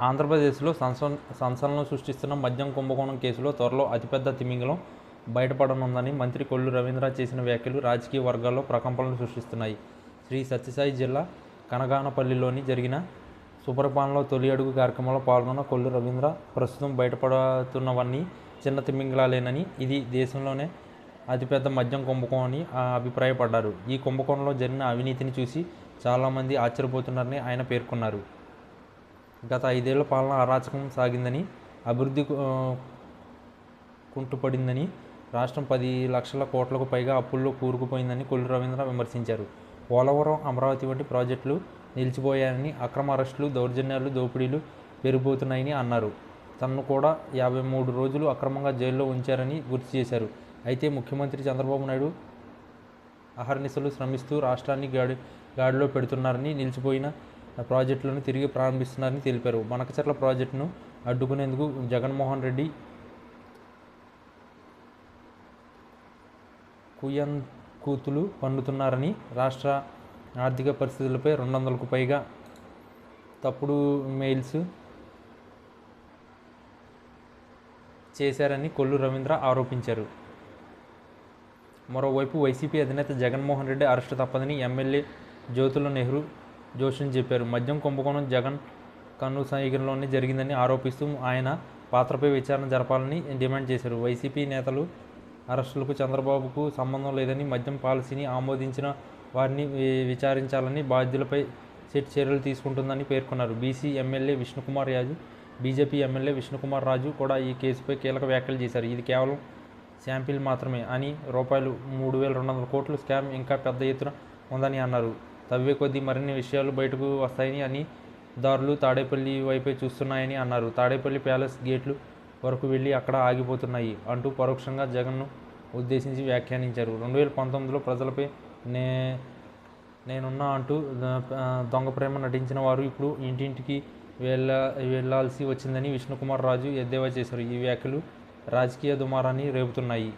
ఆంధ్రప్రదేశ్లో సంచలనం సృష్టిస్తున్న మద్యం కుంభకోణం కేసులో త్వరలో అతిపెద్ద తిమింగలం బయటపడనుందని మంత్రి కొల్లు రవీంద్ర చేసిన వ్యాఖ్యలు రాజకీయ వర్గాల్లో ప్రకంపనలు సృష్టిస్తున్నాయి. శ్రీ సత్యసాయి జిల్లా కనగానపల్లిలోని జరిగిన సుపరిపాలనలో తొలి అడుగు కార్యక్రమంలో పాల్గొన్న కొల్లు రవీంద్ర ప్రస్తుతం బయటపడుతున్నవన్నీ చిన్న తిమింగలాలేనని, ఇది దేశంలోనే అతిపెద్ద మద్యం కుంభకోణం అని అభిప్రాయపడ్డారు. ఈ కుంభకోణంలో జరిగిన అవినీతిని చూసి చాలామంది ఆశ్చర్యపోతున్నారని ఆయన పేర్కొన్నారు. గత 5 ఏళ్ల పాలన అరాచకం సాగిందని, అభివృద్ధి కుంటుపడిందని, రాష్ట్రం 10 లక్షల కోట్లకు పైగా అప్పుల్లో కూరుకుపోయిందని కొల్లు రవీంద్ర విమర్శించారు. పోలవరం, అమరావతి వంటి ప్రాజెక్టులు నిలిచిపోయాయని, అక్రమ అరెస్టులు, దౌర్జన్యాలు, దోపిడీలు పెరిగిపోతున్నాయని అన్నారు. తనను కూడా 53 రోజులు అక్రమంగా జైల్లో ఉంచారని గుర్తు చేశారు. అయితే ముఖ్యమంత్రి చంద్రబాబు నాయుడు అహర్నిశలు శ్రమిస్తూ రాష్ట్రాన్ని గాడిలో పెడుతున్నారని, నిలిచిపోయిన ప్రాజెక్టులను తిరిగి ప్రారంభిస్తున్నారని తెలిపారు. బనకచెర్ల ప్రాజెక్టును అడ్డుకునేందుకు జగన్మోహన్ రెడ్డి కుయంకూతులు పన్నుతున్నారని, రాష్ట్ర ఆర్థిక పరిస్థితులపై 200కు పైగా తప్పుడు మెయిల్స్ చేశారని కొల్లు రవీంద్ర ఆరోపించారు. మరోవైపు వైసీపీ అధినేత జగన్మోహన్ రెడ్డి అరెస్టు తప్పదని ఎమ్మెల్యే జ్యోతుల నెహ్రూ జోషిని చెప్పారు. మద్యం కుంభకోణం జగన్ కన్నుసైగల్లోనే జరిగిందని ఆరోపిస్తూ ఆయన పాత్రపై విచారణ జరపాలని డిమాండ్ చేశారు. వైసీపీ నేతలు అరెస్టులకు చంద్రబాబుకు సంబంధం లేదని, మద్యం పాలసీని ఆమోదించిన వారిని విచారించాలని, బాధ్యులపై సెట్ చర్యలు తీసుకుంటుందని పేర్కొన్నారు. BC MLA Vishnukumar Raju, BJP MLA Vishnukumar Raju కూడా ఈ కేసుపై కీలక వ్యాఖ్యలు చేశారు. ఇది కేవలం శాంపిల్ మాత్రమే అని, రూపాయలు 3,200 కోట్ల స్కామ్ ఇంకా పెద్ద ఎత్తున ఉందని అన్నారు. తవ్వే కొద్దీ మరిన్ని విషయాలు బయటకు వస్తాయని అని, దారులు తాడేపల్లి వైపే చూస్తున్నాయని అన్నారు. తాడేపల్లి ప్యాలెస్ గేట్లు వరకు వెళ్ళి అక్కడ ఆగిపోతున్నాయి అంటూ పరోక్షంగా జగన్ను ఉద్దేశించి వ్యాఖ్యానించారు. 2019లో ప్రజలపై నేనున్నా అంటూ దొంగ ప్రేమ నటించిన వారు ఇప్పుడు ఇంటింటికి వెళ్లాల్సి వచ్చిందని విష్ణుకుమార్ రాజు ఎద్దేవా చేశారు. ఈ వ్యాఖ్యలు రాజకీయ దుమారాన్ని రేపుతున్నాయి.